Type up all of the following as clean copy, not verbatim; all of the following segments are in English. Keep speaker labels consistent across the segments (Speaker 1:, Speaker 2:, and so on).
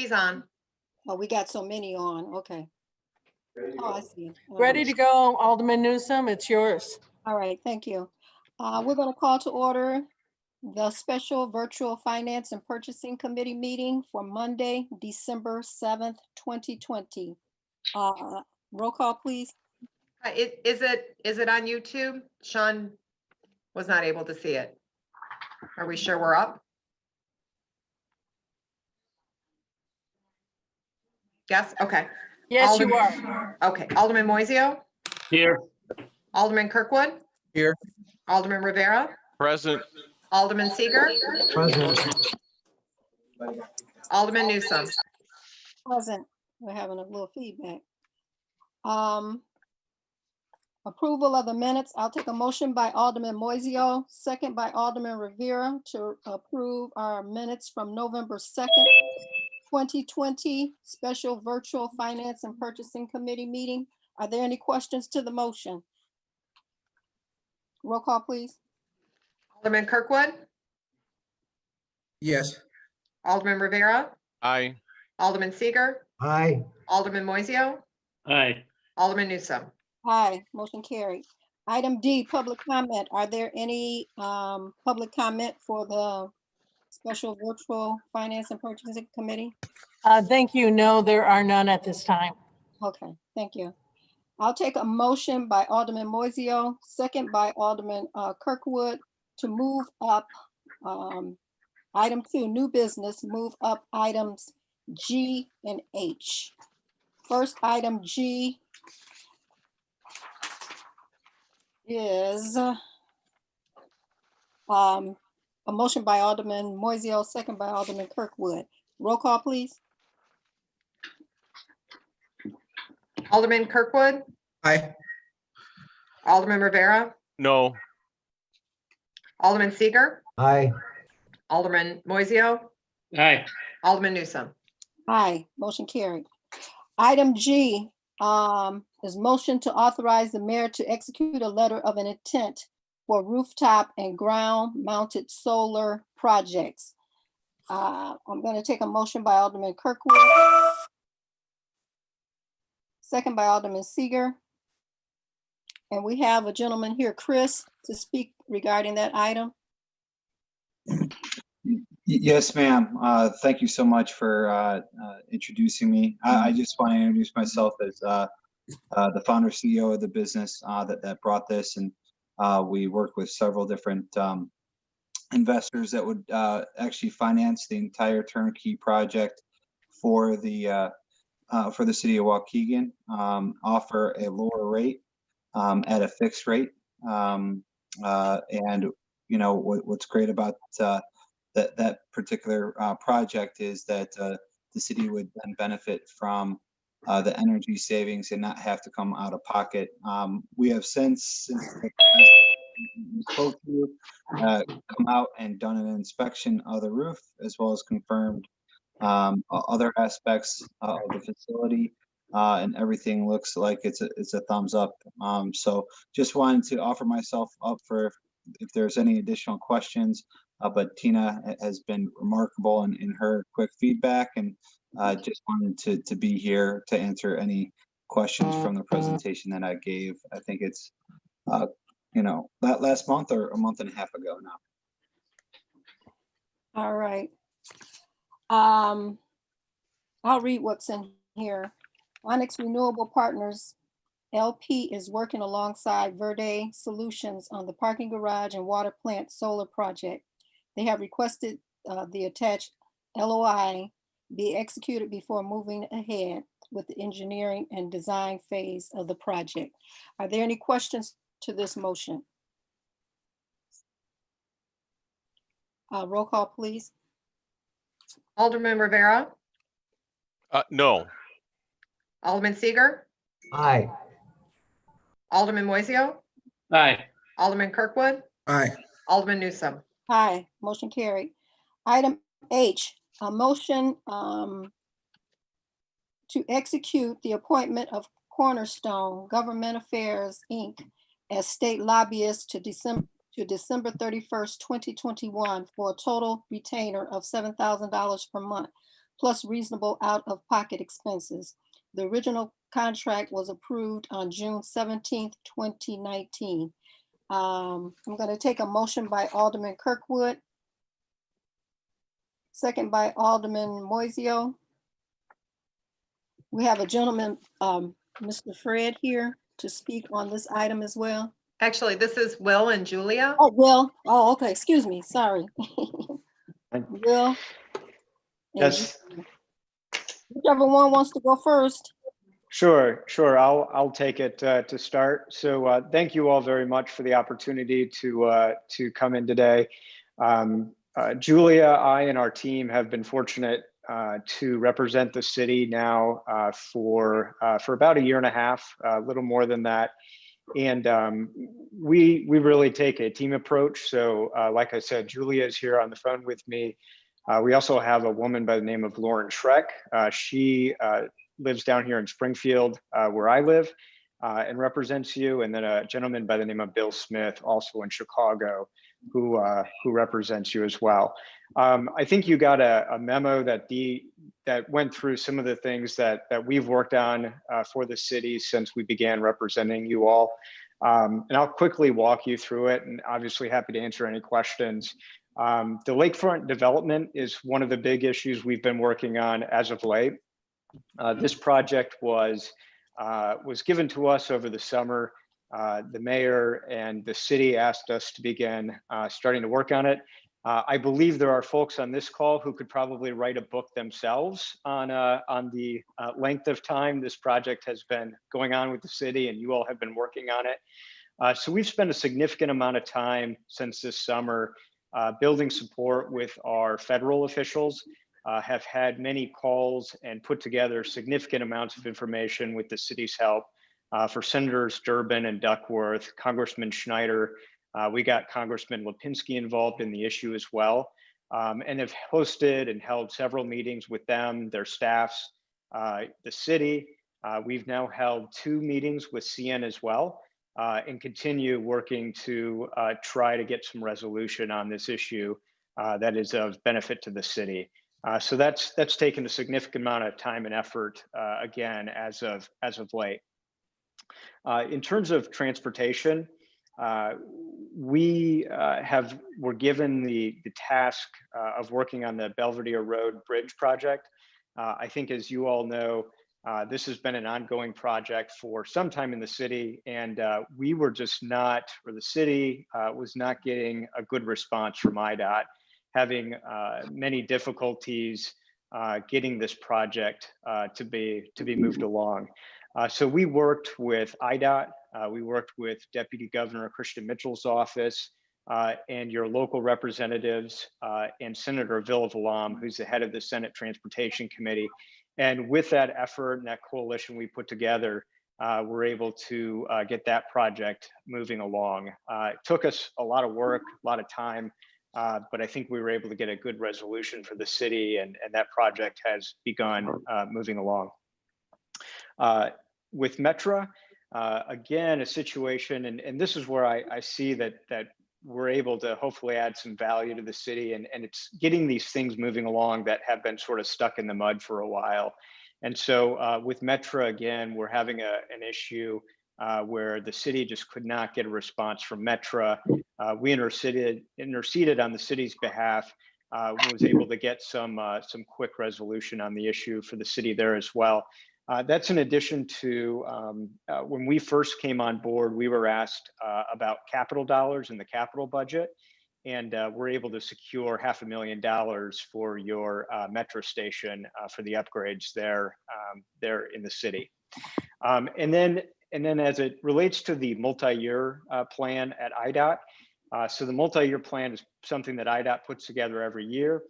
Speaker 1: He's on.
Speaker 2: Oh, we got so many on. Okay. Oh, I see.
Speaker 3: Ready to go, Alderman Newsome, it's yours.
Speaker 2: All right, thank you. We're going to call to order the special virtual finance and purchasing committee meeting for Monday, December 7th, 2020. Roll call, please.
Speaker 1: Is it on YouTube? Sean was not able to see it. Are we sure we're up? Yes, okay.
Speaker 3: Yes, you
Speaker 1: Alderman-
Speaker 3: are.
Speaker 1: Okay, Alderman Moiseo,
Speaker 4: Here.
Speaker 1: Alderman Kirkwood,
Speaker 4: Here.
Speaker 1: Alderman Rivera,
Speaker 4: Present.
Speaker 1: Alderman Seager,
Speaker 4: Present.
Speaker 1: Alderman Newsome.
Speaker 2: Present. We're having a little feedback. Approval of the minutes. I'll take a motion by Alderman Moiseo, second by Alderman Rivera to approve our minutes from November 2nd, 2020, special virtual finance and purchasing committee meeting. Are there any questions to the motion? Roll call, please.
Speaker 1: Alderman Kirkwood,
Speaker 4: Yes.
Speaker 1: Alderman Rivera,
Speaker 4: Aye.
Speaker 1: Alderman Seager,
Speaker 4: Aye.
Speaker 1: Alderman Moiseo,
Speaker 4: Aye.
Speaker 1: Alderman Newsome.
Speaker 2: Aye, motion carried. Item D, public comment. Are there any public comment for the special virtual finance and purchasing committee?
Speaker 3: Thank you. No, there are none at this time.
Speaker 2: Okay, thank you. I'll take a motion by Alderman Moiseo, second by Alderman Kirkwood to move up item 2, new business, move up items G and H. First item G is a motion by Alderman Moiseo, second by Alderman Kirkwood. Roll call, please.
Speaker 1: Alderman Kirkwood,
Speaker 4: Aye.
Speaker 1: Alderman Rivera,
Speaker 4: No.
Speaker 1: Alderman Seager,
Speaker 4: Aye.
Speaker 1: Alderman Moiseo,
Speaker 4: Aye.
Speaker 1: Alderman Newsome.
Speaker 2: Aye, motion carried. Item G is motion to authorize the mayor to execute a letter of an intent for rooftop and ground mounted solar projects. I'm going to take a motion by Alderman Kirkwood, second by Alderman Seager. And we have a gentleman here, Chris, to speak regarding that item.
Speaker 5: Yes, ma'am. Thank you so much for introducing me. I just want to introduce myself as the founder CEO of the business that brought this, and we work with several different investors that would actually finance the entire turnkey project for the city of Waukegan, offer a lower rate at a fixed rate, and you know what's great about that particular project is that the city would then benefit from the energy savings and not have to come out of pocket. We have since we spoke to you, come out and done an inspection of the roof, as well as confirmed other aspects of the facility, and everything looks like it's a thumbs up. So just wanted to offer myself up for if there's any additional questions. But Tina has been remarkable in her quick feedback, and just wanted to be here to answer any questions from the presentation that I gave. I think it's, you know, that last month or a month and a half ago now.
Speaker 2: All right. I'll read what's in here. Onyx Renewable Partners LP is working alongside Verde Solutions on the parking garage and water plant solar project. They have requested the attached LOI be executed before moving ahead with the engineering and design phase of the project. Are there any questions to this motion? Roll call, please.
Speaker 1: Alderman Rivera,
Speaker 4: No.
Speaker 1: Alderman Seager,
Speaker 4: Aye.
Speaker 1: Alderman Moiseo,
Speaker 4: Aye.
Speaker 1: Alderman Kirkwood,
Speaker 4: Aye.
Speaker 1: Alderman Newsome.
Speaker 2: Aye, motion carried. Item H, a motion to execute the appointment of Cornerstone Government Affairs, Inc. as state lobbyist to December 31st, 2021 for a total retainer of $7,000 per month. plus reasonable out-of-pocket expenses. The original contract was approved on June 17th, 2019. I'm going to take a motion by Alderman Kirkwood, second by Alderman Moiseo. We have a gentleman, Mr. Fred, here to speak on this item as well.
Speaker 1: Actually, this is Will and Julia.
Speaker 2: Oh, Will. Oh, okay. Excuse me. Sorry. Will. and
Speaker 6: Yes,
Speaker 2: Whichever one wants to go first.
Speaker 6: sure. I'll take it to start. So thank you all very much for the opportunity to come in today. Julia, I, and our team have been fortunate to represent the city now for about a year and a half, a little more than that. And we really take a team approach. So like I said, Julia is here on the phone with me. We also have a woman by the name of Lauren Schreck. She lives down here in Springfield, where I live, and represents you. And then a gentleman by the name of Bill Smith, also in Chicago, who represents you as well. I think you got a memo that went through some of the things that we've worked on for the city since we began representing you all. And I'll quickly walk you through it, and obviously happy to answer any questions. The lakefront development is one of the big issues we've been working on as of late. This project was given to us over the summer. The mayor and the city asked us to begin starting to work on it. I believe there are folks on this call who could probably write a book themselves on the length of time this project has been going on with the city, and you all have been working on it. So we've spent a significant amount of time since this summer building support with our federal officials, have had many calls and put together significant amounts of information with the city's help for Senators Durbin and Duckworth, Congressman Schneider. We got Congressman Lipinski involved in the issue as well, and have hosted and held several meetings with them, their staffs, the city. We've now held 2 meetings with CN as well, and continue working to try to get some resolution on this issue that is of benefit to the city. So that's taken a significant amount of time and effort, again, as of late. In terms of transportation, we were given the task of working on the Belvedere Road Bridge project. I think, as you all know, this has been an ongoing project for some time in the city, and we were just not, or the city was not getting a good response from IDOT, having many difficulties getting this project to be moved along. So we worked with IDOT, we worked with Deputy Governor Christian Mitchell's office, and your local representatives, and Senator Villavolom, who's the head of the Senate Transportation Committee. And with that effort and that coalition we put together, we're able to get that project moving along. It took us a lot of work, a lot of time, but I think we were able to get a good resolution for the city, and that project has begun moving along. With Metra, again, a situation, and this is where I see that we're able to hopefully add some value to the city, and it's getting these things moving along that have been sort of stuck in the mud for a while. And so with Metra, again, we're having an issue where the city just could not get a response from Metra. We interceded on the city's behalf, was able to get some quick resolution on the issue for the city there as well. That's in addition to when we first came on board, we were asked about capital dollars in the capital budget, and we're able to secure $500,000 for your Metra station for the upgrades there in the city. And then as it relates to the multi-year plan at IDOT, so the multi-year plan is something that IDOT puts together every year.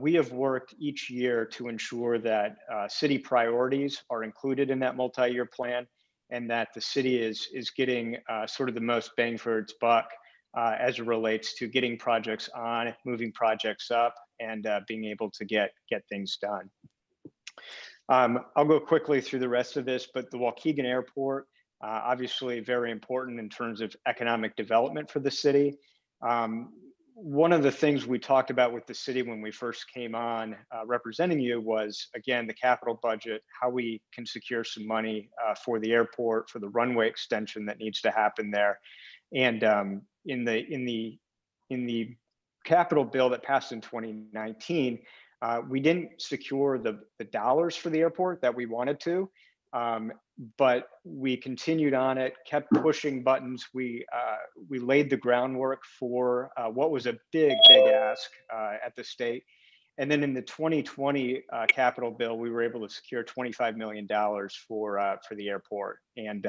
Speaker 6: We have worked each year to ensure that city priorities are included in that multi-year plan, and that the city is getting sort of the most bang for its buck as it relates to getting projects on, moving projects up, and being able to get things done. I'll go quickly through the rest of this, but the Waukegan Airport, obviously very important in terms of economic development for the city. one of the things we talked about with the city when we first came on representing you was, again, the capital budget, how we can secure some money for the airport, for the runway extension that needs to happen there. And in the capital bill that passed in 2019, we didn't secure the dollars for the airport that we wanted to, but we continued on it, kept pushing buttons. We laid the groundwork for what was a big ask at the state. And then in the 2020 capital bill, we were able to secure $25 million for the airport, and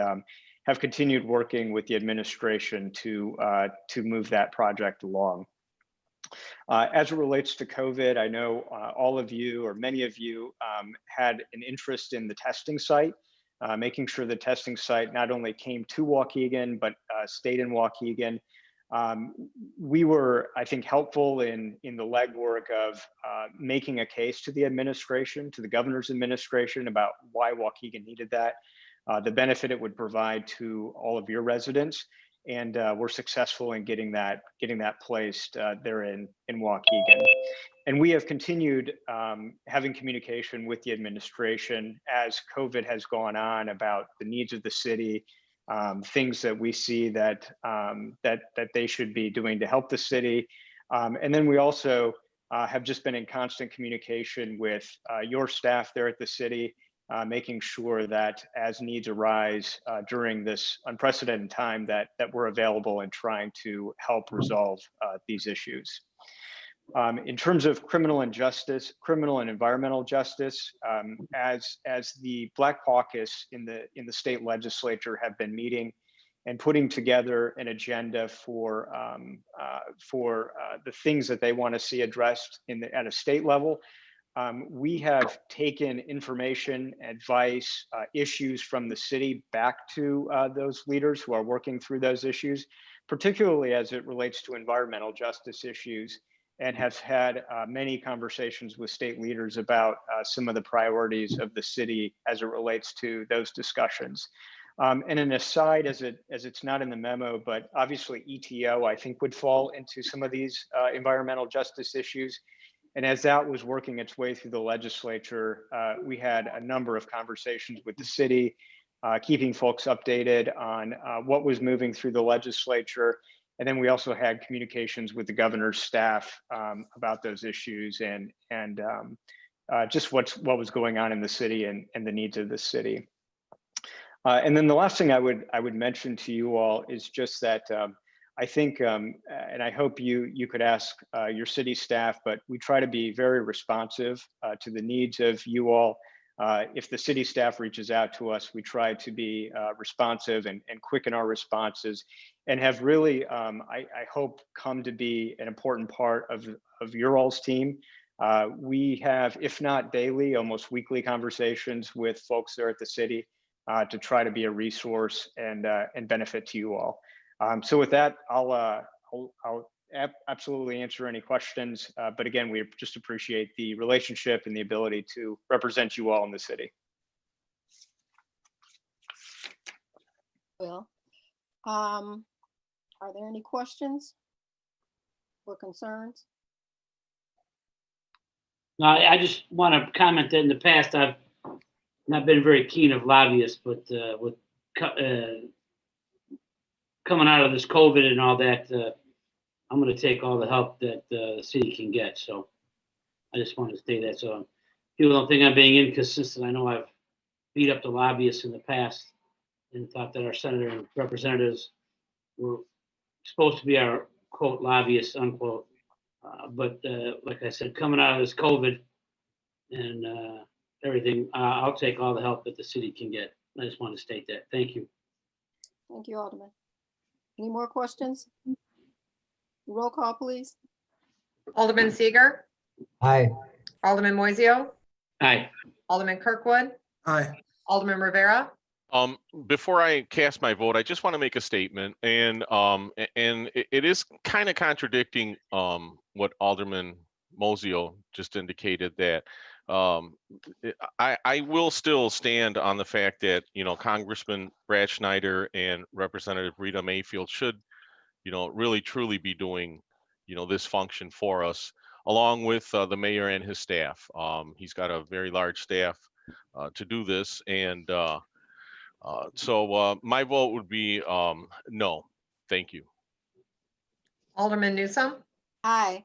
Speaker 6: have continued working with the administration to move that project along. As it relates to COVID, I know all of you, or many of you, had an interest in the testing site, making sure the testing site not only came to Waukegan, but stayed in Waukegan. We were, I think, helpful in the legwork of making a case to the administration, to the governor's administration, about why Waukegan needed that, the benefit it would provide to all of your residents. And we're successful in getting that placed there in Waukegan. And we have continued having communication with the administration as COVID has gone on about the needs of the city, things that we see that they should be doing to help the city. And then we also have just been in constant communication with your staff there at the city, making sure that as needs arise during this unprecedented time, that we're available and trying to help resolve these issues. In terms of criminal and environmental justice, as the Black Caucus in the state legislature have been meeting and putting together an agenda for the things that they want to see addressed at a state level. We have taken information, advice, issues from the city back to those leaders who are working through those issues, particularly as it relates to environmental justice issues, and have had many conversations with state leaders about some of the priorities of the city as it relates to those discussions. And an aside, as it's not in the memo, but obviously ETO, I think, would fall into some of these environmental justice issues. And as that was working its way through the legislature, we had a number of conversations with the city, keeping folks updated on what was moving through the legislature. And then we also had communications with the governor's staff about those issues and just what was going on in the city and the needs of the city. And then the last thing I would mention to you all is just that I think, and I hope you could ask your city staff, but we try to be very responsive to the needs of you all. If the city staff reaches out to us, we try to be responsive and quick in our responses, and have really, I hope, come to be an important part of your all's team. We have, if not daily, almost weekly conversations with folks there at the city to try to be a resource and benefit to you all. So with that, I'll absolutely answer any questions. But again, we just appreciate the relationship and the ability to represent you all in the city.
Speaker 2: Well, are there any questions or concerns?
Speaker 7: No, I just want to comment that in the past, I've not been very keen of lobbyists, but with coming out of this COVID and all that, I'm going to take all the help that the city can get. So I just wanted to say that. So people don't think I'm being inconsistent. I know I've beat up the lobbyists in the past and thought that our senator and representatives were supposed to be our, quote, lobbyists, unquote. But like I said, coming out of this COVID and everything, I'll take all the help that the city can get. I just want to state that. Thank you.
Speaker 2: Thank you, Alderman. Any more questions? Roll call, please.
Speaker 1: Alderman Seager,
Speaker 4: Aye.
Speaker 1: Alderman Moiseo,
Speaker 7: Aye.
Speaker 1: Alderman Kirkwood,
Speaker 8: Aye.
Speaker 1: Alderman Rivera.
Speaker 4: Before I cast my vote, I just want to make a statement, and it is kind of contradicting what Alderman Moiseo just indicated, that I will still stand on the fact that, you know, Congressman Brad Schneider and Representative Rita Mayfield should, you know, really truly be doing, this function for us, along with the mayor and his staff. He's got a very large staff to do this, and so my vote would be no. Thank you.
Speaker 1: Alderman Newsome,
Speaker 2: Aye.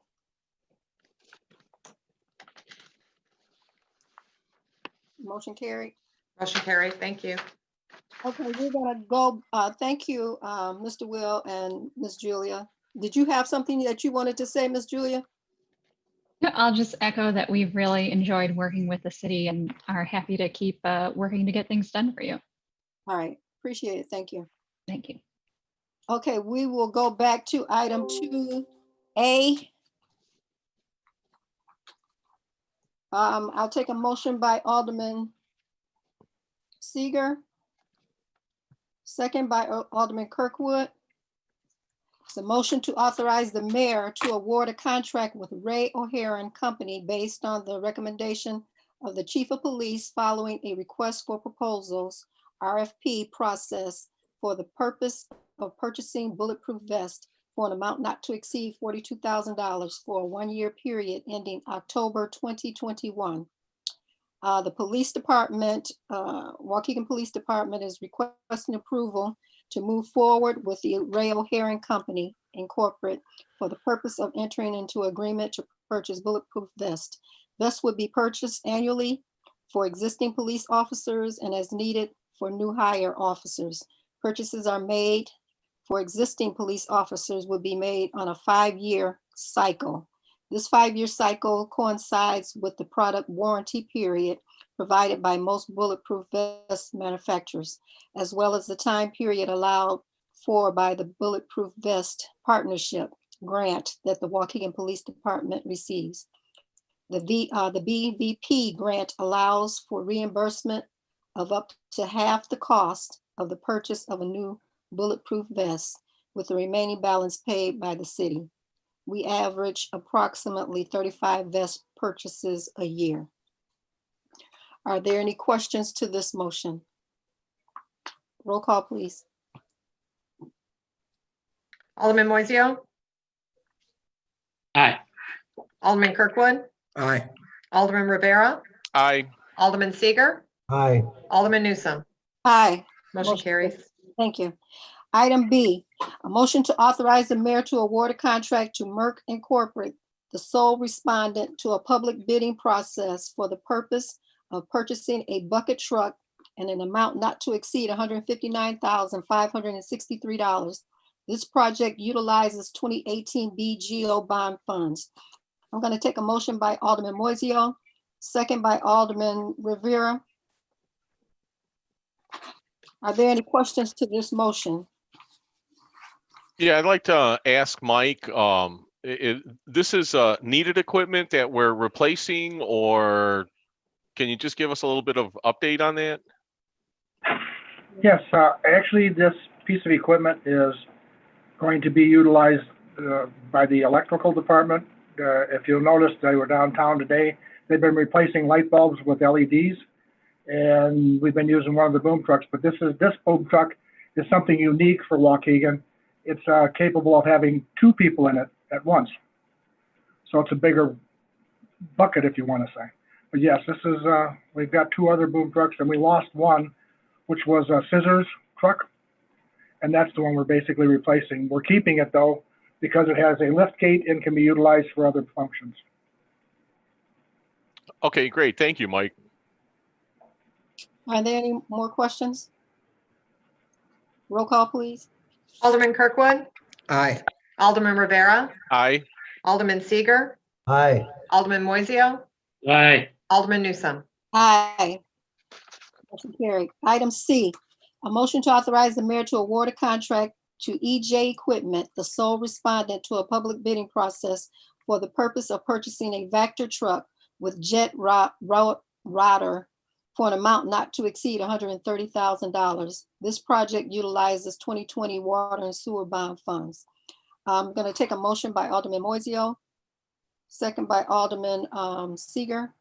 Speaker 2: Motion carried.
Speaker 1: motion carried. Thank you.
Speaker 2: Okay, we're gonna go, thank you, Mr. Will and Ms. Julia. Did you have something that you wanted to say, Ms. Julia?
Speaker 8: Yeah, I'll just echo that we've really enjoyed working with the city and are happy to keep working to get things done for you.
Speaker 2: All right, appreciate it. Thank you.
Speaker 8: Thank you.
Speaker 2: Okay, we will go back to item 2A. I'll take a motion by Alderman Seeger. Second by Alderman Kirkwood. It's a motion to authorize the mayor to award a contract with Ray O'Hare and Company based on the recommendation of the chief of police following a request for proposals, RFP process for the purpose of purchasing bulletproof vests for an amount not to exceed $42,000 for a one-year period ending October 2021. The police department, Waukegan Police Department is requesting approval to move forward with the Ray O'Hare and Company Incorporate for the purpose of entering into agreement to purchase bulletproof vests. Vests would be purchased annually for existing police officers and as needed for new hire officers. Purchases are made for existing police officers would be made on a 5-year cycle. This 5-year cycle coincides with the product warranty period provided by most bulletproof vest manufacturers, as well as the time period allowed for by the Bulletproof Vest Partnership grant that the Waukegan Police Department receives. The BVP grant allows for reimbursement of up to half the cost of the purchase of a new bulletproof vest, with the remaining balance paid by the city. We average approximately 35 vest purchases a year. Are there any questions to this motion? Roll call, please.
Speaker 1: Alderman Moiseo,
Speaker 7: Aye.
Speaker 1: Alderman Kirkwood,
Speaker 9: Aye.
Speaker 1: Alderman Rivera,
Speaker 4: Aye.
Speaker 1: Alderman Seeger,
Speaker 9: Aye.
Speaker 1: Alderman Newsome.
Speaker 2: Aye.
Speaker 1: Motion
Speaker 2: Motion
Speaker 1: carries.
Speaker 2: Thank you. Item B, a motion to authorize the mayor to award a contract to Merck Incorporate, the sole respondent to a public bidding process for the purpose of purchasing a bucket truck in an amount not to exceed $159,563. This project utilizes 2018 BGO bond funds. I'm going to take a motion by Alderman Moiseo, second by Alderman Rivera. Are there any questions to this motion?
Speaker 4: Yeah, I'd like to ask Mike, this is needed equipment that we're replacing, or can you just give us a little bit of update on that?
Speaker 10: Yes, actually, this piece of equipment is going to be utilized by the electrical department. If you'll notice, they were downtown today. They've been replacing light bulbs with LEDs, and we've been using one of the boom trucks. But this boom truck is something unique for Waukegan. It's capable of having 2 people in it at once. So it's a bigger bucket, if you want to say. But yes, this is, we've got 2 other boom trucks, and we lost one, which was a scissors truck. And that's the one we're basically replacing. We're keeping it, though, because it has a lift gate and can be utilized for other functions.
Speaker 4: Okay, great. Thank you, Mike.
Speaker 2: Are there any more questions? Roll call, please.
Speaker 1: Alderman Kirkwood,
Speaker 9: Aye.
Speaker 1: Alderman Rivera,
Speaker 4: Aye.
Speaker 1: Alderman Seeger,
Speaker 9: Aye.
Speaker 1: Alderman Moiseo,
Speaker 7: Aye.
Speaker 1: Alderman Newsome.
Speaker 2: Aye. Motion carried. Item C, a motion to authorize the mayor to award a contract to EJ Equipment, the sole respondent to a public bidding process for the purpose of purchasing a Vector truck with jet rotor for an amount not to exceed $130,000. This project utilizes 2020 water and sewer bond funds. I'm going to take a motion by Alderman Moiseo, second by Alderman Seeger.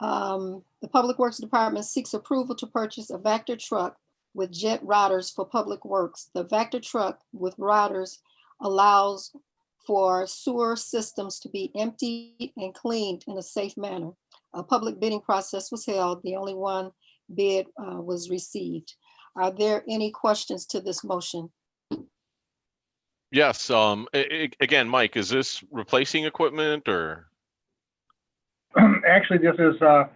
Speaker 2: The Public Works Department seeks approval to purchase a Vector truck with jet routers for public works. The Vector truck with routers allows for sewer systems to be emptied and cleaned in a safe manner. A public bidding process was held. The only one bid was received. Are there any questions to this motion?
Speaker 4: Yes, again, Mike, is this replacing equipment or?
Speaker 10: Actually, this is a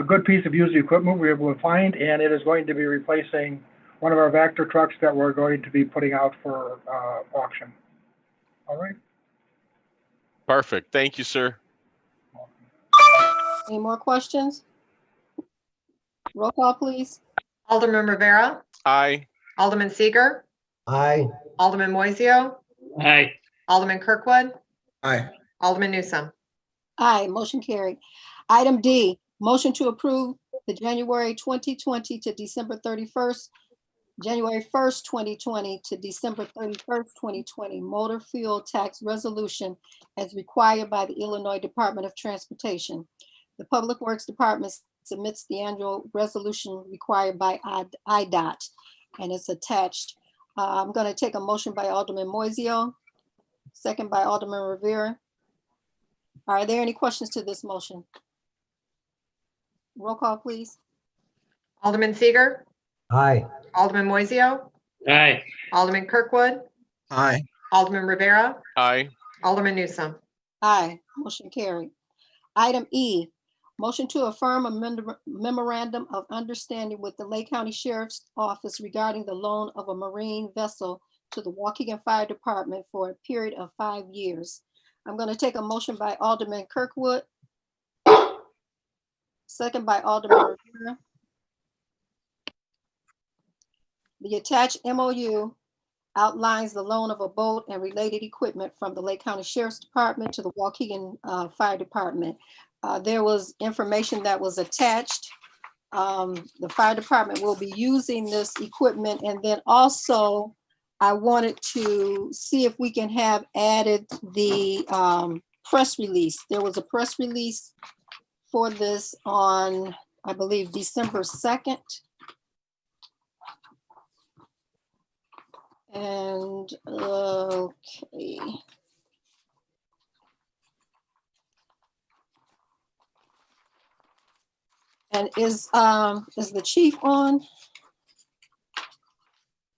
Speaker 10: good piece of used equipment we were able to find, and it is going to be replacing one of our Vector trucks that we're going to be putting out for auction. All right.
Speaker 4: Perfect. Thank you, sir.
Speaker 2: Any more questions? Roll call, please.
Speaker 1: Alderman Rivera,
Speaker 4: Aye.
Speaker 1: Alderman Seager,
Speaker 9: Aye.
Speaker 1: Alderman Moiseo,
Speaker 7: Aye.
Speaker 1: Alderman Kirkwood,
Speaker 9: Aye.
Speaker 1: Alderman Newsome.
Speaker 2: Aye, motion carried. Item D, motion to approve the January 2020 to December 31st, January 1st, 2020 to December 31st, 2020 motor fuel tax resolution as required by the Illinois Department of Transportation. The Public Works Department submits the annual resolution required by IDOT, and it's attached. I'm going to take a motion by Alderman Moiseo, second by Alderman Rivera. Are there any questions to this motion? Roll call, please.
Speaker 1: Alderman Seager,
Speaker 9: Aye.
Speaker 1: Alderman Moiseo,
Speaker 7: Aye.
Speaker 1: Alderman Kirkwood,
Speaker 9: Aye.
Speaker 1: Alderman Rivera,
Speaker 4: Aye.
Speaker 1: Alderman Newsome.
Speaker 2: Aye, motion carried. Item E, motion to affirm a memorandum of understanding with the Lake County Sheriff's Office regarding the loan of a marine vessel to the Waukegan Fire Department for a period of 5 years. I'm going to take a motion by Alderman Kirkwood, second by Alderman Rivera. The attached MOU outlines the loan of a boat and related equipment from the Lake County Sheriff's Department to the Waukegan Fire Department. There was information that was attached. The fire department will be using this equipment, and then also I wanted to see if we can have added the press release. There was a press release for this on, I believe, December 2nd. And, okay. And is the chief on?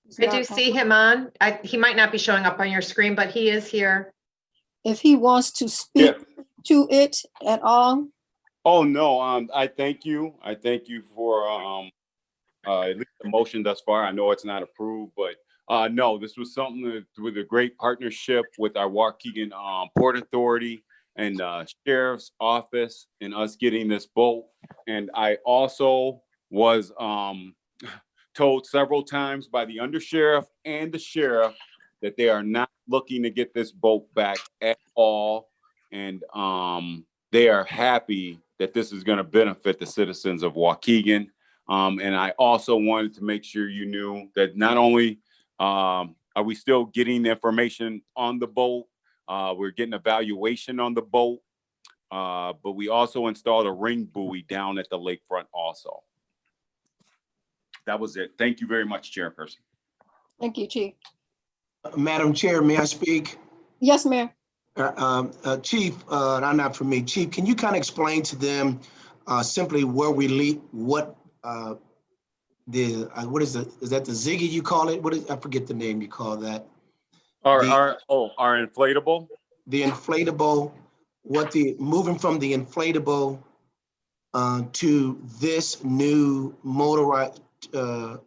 Speaker 2: He's
Speaker 1: I
Speaker 2: not
Speaker 1: do
Speaker 2: on.
Speaker 1: see him on. He might not be showing up on your screen, but he is here.
Speaker 2: If he wants to speak to it at all.
Speaker 11: Oh, no, I thank you. I thank you for at least the motion thus far. I know it's not approved, but no, this was something with a great partnership with our Waukegan Port Authority and Sheriff's Office and us getting this boat. And I also was told several times by the undersheriff and the sheriff that they are not looking to get this boat back at all. And they are happy that this is going to benefit the citizens of Waukegan. And I also wanted to make sure you knew that not only are we still getting information on the boat, we're getting evaluation on the boat, but we also installed a ring buoy down at the lakefront also. That was it. Thank you very much, Chairperson.
Speaker 2: Thank you, Chief.
Speaker 9: Madam Chair, may I speak?
Speaker 2: Yes, Mayor.
Speaker 9: Chief, not for me. Chief, can you kind of explain to them simply where we leave, what is that the Ziggy you call it? I forget the name you call that.
Speaker 11: Our inflatable?
Speaker 9: The inflatable, moving from the inflatable to this new motorized 2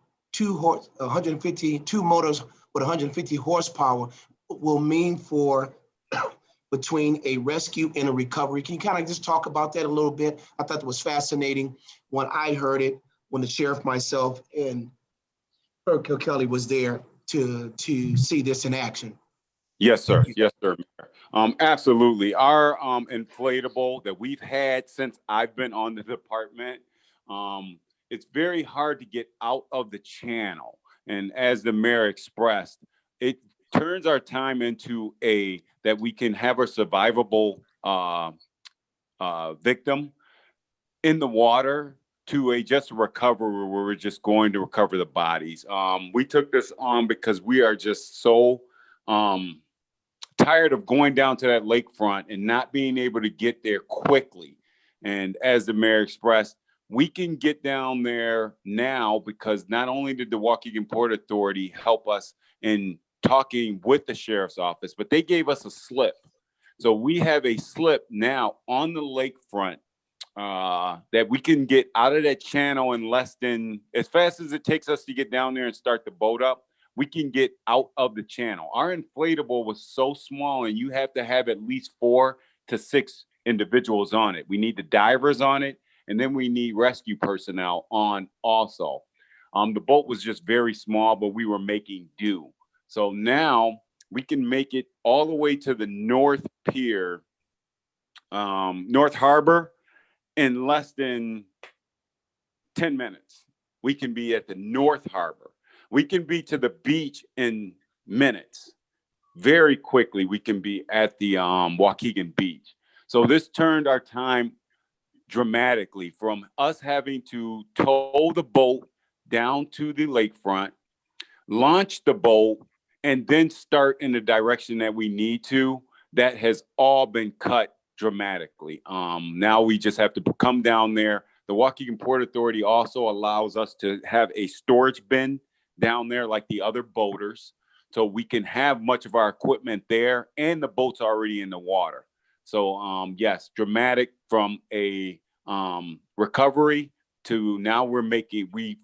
Speaker 9: motors with 150 horsepower will mean for between a rescue and a recovery. Can you kind of just talk about that a little bit? I thought it was fascinating when I heard it, when the sheriff, myself, and Clerk Kilkelly was there to see this in action.
Speaker 11: Yes, sir. Yes, sir. Absolutely. Our inflatable that we've had since I've been on the department, it's very hard to get out of the channel. And as the mayor expressed, it turns our time into that we can have a survivable victim in the water to a just a recovery where we're just going to recover the bodies. We took this on because we are just so tired of going down to that lakefront and not being able to get there quickly. And as the mayor expressed, we can get down there now because not only did the Waukegan Port Authority help us in talking with the sheriff's office, but they gave us a slip. So we have a slip now on the lakefront that we can get out of that channel in less than, as fast as it takes us to get down there and start the boat up, we can get out of the channel. Our inflatable was so small and you have to have at least 4 to 6 individuals on it. We need the divers on it, and then we need rescue personnel on also. The boat was just very small, but we were making do. So now we can make it all the way to the North Pier, North Harbor in less than 10 minutes. We can be at the North Harbor. We can be to the beach in minutes. Very quickly, we can be at the Waukegan beach. So this turned our time dramatically from us having to tow the boat down to the lakefront, launch the boat, and then start in the direction that we need to. That has all been cut dramatically. Now we just have to come down there. The Waukegan Port Authority also allows us to have a storage bin down there like the other boaters. So we can have much of our equipment there and the boat's already in the water. So yes, dramatic from a recovery to now we're making, we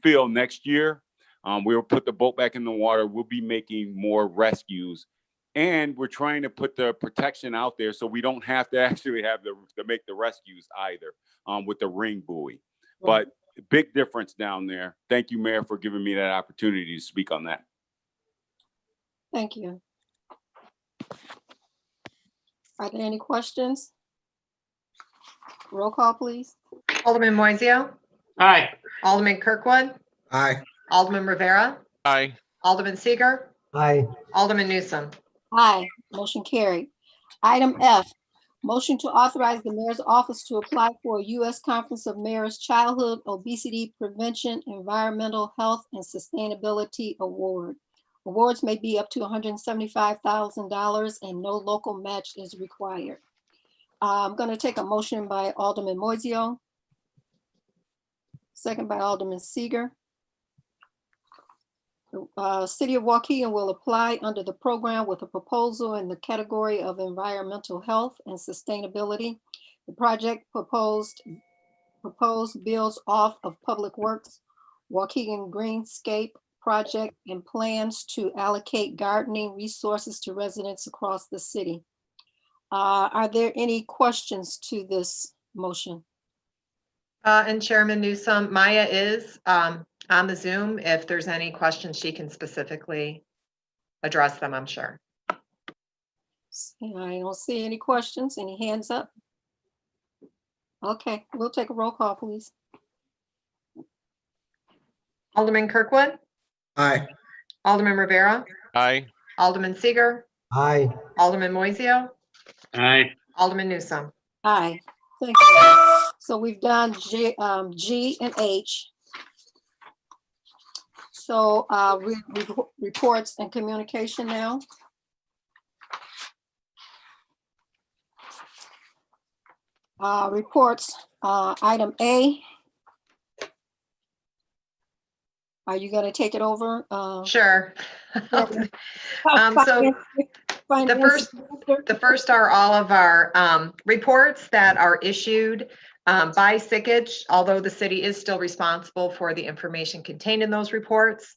Speaker 11: feel next year, we'll put the boat back in the water. We'll be making more rescues. And we're trying to put the protection out there so we don't have to actually have to make the rescues either with the ring buoy. But big difference down there. Thank you, Mayor, for giving me that opportunity to speak on that.
Speaker 2: Thank you. Are there any questions? Roll call, please.
Speaker 1: Alderman Moiseo,
Speaker 7: Aye.
Speaker 1: Alderman Kirkwood,
Speaker 9: Aye.
Speaker 1: Alderman Rivera,
Speaker 4: Aye.
Speaker 1: Alderman Seager,
Speaker 9: Aye.
Speaker 1: Alderman Newsome.
Speaker 2: Aye, motion carried. Item F, motion to authorize the mayor's office to apply for a U.S. Conference of Mayors Childhood Obesity Prevention, Environmental Health, and Sustainability Award. Awards may be up to $175,000 and no local match is required. I'm going to take a motion by Alderman Moiseo. Second by Alderman Seager. City of Waukegan will apply under the program with a proposal in the category of environmental health and sustainability. The project proposed builds off of Public Works, Waukegan Greenscape project, and plans to allocate gardening resources to residents across the city. Are there any questions to this motion?
Speaker 1: And Chairman Newsome, Maya is on the Zoom. If there's any questions, she can specifically address them, I'm sure.
Speaker 2: I don't see any questions. Any hands up? Okay, we'll take a roll call, please.
Speaker 1: Alderman Kirkwood,
Speaker 9: Aye.
Speaker 1: Alderman Rivera,
Speaker 4: Aye.
Speaker 1: Alderman Seager,
Speaker 9: Aye.
Speaker 1: Alderman Moiseo,
Speaker 7: Aye.
Speaker 1: Alderman Newsome.
Speaker 2: Aye, thank you. So we've done G and H. So reports and communication now. Reports, item A. Are you gonna take it over?
Speaker 1: Sure. So the first are all of our reports that are issued by SICKAGE, although the city is still responsible for the information contained in those reports.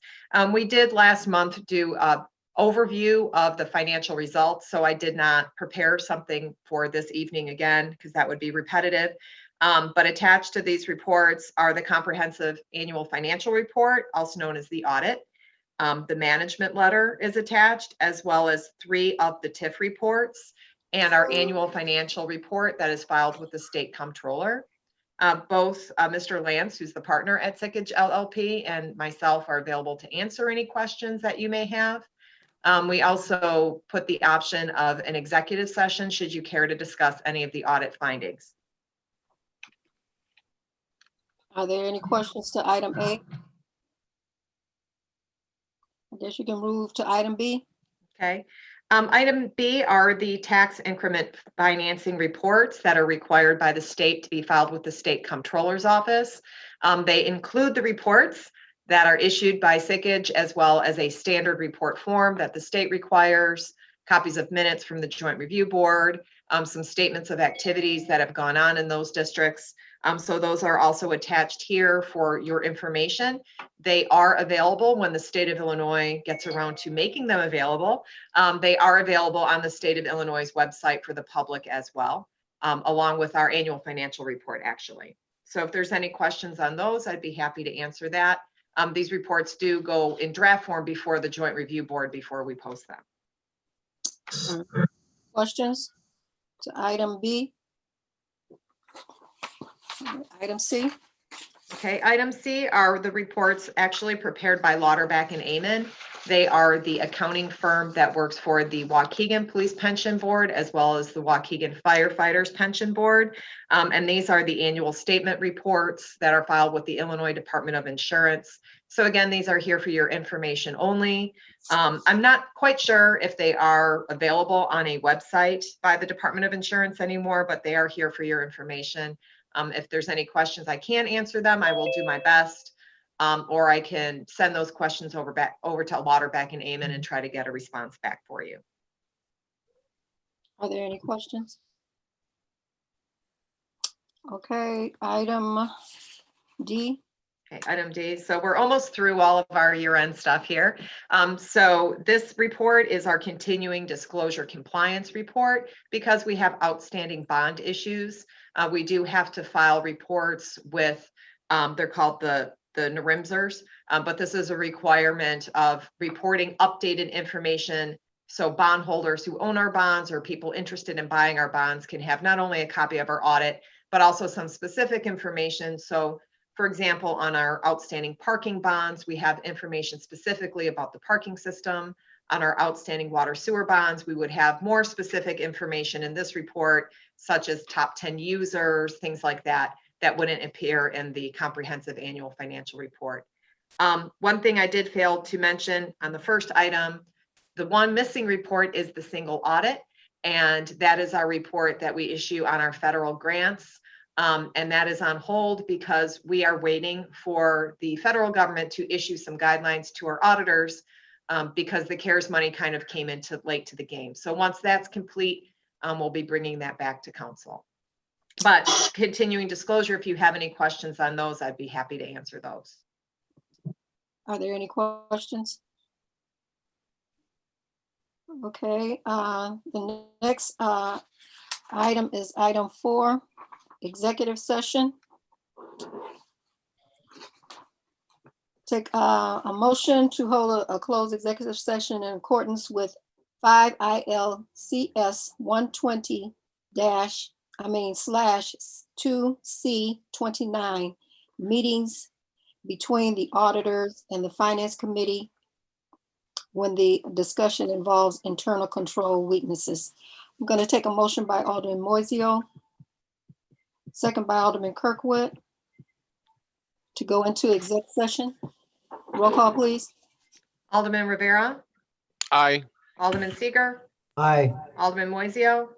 Speaker 1: We did last month do an overview of the financial results, so I did not prepare something for this evening again, because that would be repetitive. But attached to these reports are the comprehensive annual financial report, also known as the audit. The management letter is attached, as well as 3 of the TIF reports and our annual financial report that is filed with the state comptroller. Both Mr. Lance, who's the partner at SICKAGE LLP, and myself are available to answer any questions that you may have. We also put the option of an executive session should you care to discuss any of the audit findings.
Speaker 2: Are there any questions to item A? I guess you can move to item B.
Speaker 1: Okay. Item B are the tax increment financing reports that are required by the state to be filed with the state comptroller's office. They include the reports that are issued by Sickage, as well as a standard report form that the state requires, copies of minutes from the Joint Review Board, some statements of activities that have gone on in those districts. So those are also attached here for your information. They are available when the state of Illinois gets around to making them available. They are available on the state of Illinois' website for the public as well, along with our annual financial report, actually. So if there's any questions on those, I'd be happy to answer that. These reports do go in draft form before the Joint Review Board before we post them.
Speaker 2: Questions to item B? Item C?
Speaker 1: Okay, item C are the reports actually prepared by Lauterbach and Amen. They are the accounting firm that works for the Waukegan Police Pension Board, as well as the Waukegan Firefighters Pension Board. And these are the annual statement reports that are filed with the Illinois Department of Insurance. So again, these are here for your information only. I'm not quite sure if they are available on a website by the Department of Insurance anymore, but they are here for your information. If there's any questions, I can answer them. I will do my best. Or I can send those questions over to Lauterbach and Amen and try to get a response back for you.
Speaker 2: Are there any questions? Okay, item D.
Speaker 1: Okay, item D. So we're almost through all of our year-end stuff here. So this report is our continuing disclosure compliance report. Because we have outstanding bond issues, we do have to file reports with, they're called the NRMSers, but this is a requirement of reporting updated information. So bondholders who own our bonds or people interested in buying our bonds can have not only a copy of our audit, but also some specific information. So for example, on our outstanding parking bonds, we have information specifically about the parking system. On our outstanding water sewer bonds, we would have more specific information in this report, such as top 10 users, things like that, that wouldn't appear in the comprehensive annual financial report. One thing I did fail to mention on the first item, the one missing report is the single audit, and that is our report that we issue on our federal grants. And that is on hold because we are waiting for the federal government to issue some guidelines to our auditors because the CARES money kind of came into late to the game. So once that's complete, we'll be bringing that back to council. But continuing disclosure, if you have any questions on those, I'd be happy to answer those.
Speaker 2: Are there any questions? Okay, the next item is item 4, executive session. Take a motion to hold a closed executive session in accordance with 5 ILCS 120-2C29, meetings between the auditors and the finance committee when the discussion involves internal control weaknesses. I'm going to take a motion by Alderman Moiseo, second by Alderman Kirkwood, to go into exec session. Roll call, please.
Speaker 1: Alderman Rivera,
Speaker 4: Aye.
Speaker 1: Alderman Seager,
Speaker 12: Aye.
Speaker 1: Alderman Moiseo,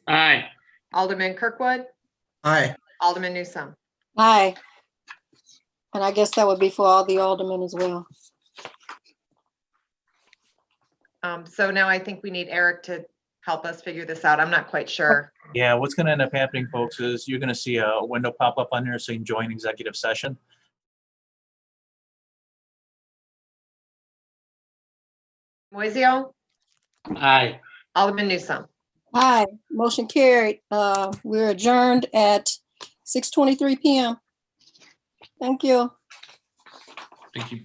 Speaker 7: Aye.
Speaker 1: Alderman Kirkwood,
Speaker 12: Aye.
Speaker 1: Alderman Newsome.
Speaker 2: Aye. And I guess that would be for all the aldermen as well.
Speaker 1: So now I think we need Eric to help us figure this out. I'm not quite sure.
Speaker 12: Yeah, what's gonna end up happening, folks, is you're gonna see a window pop up on there saying join executive session.
Speaker 1: Moiseo,
Speaker 7: Aye.
Speaker 1: Alderman Newsome.
Speaker 2: Aye, motion carried. We're adjourned at 6:23 PM. Thank you.
Speaker 12: Thank you.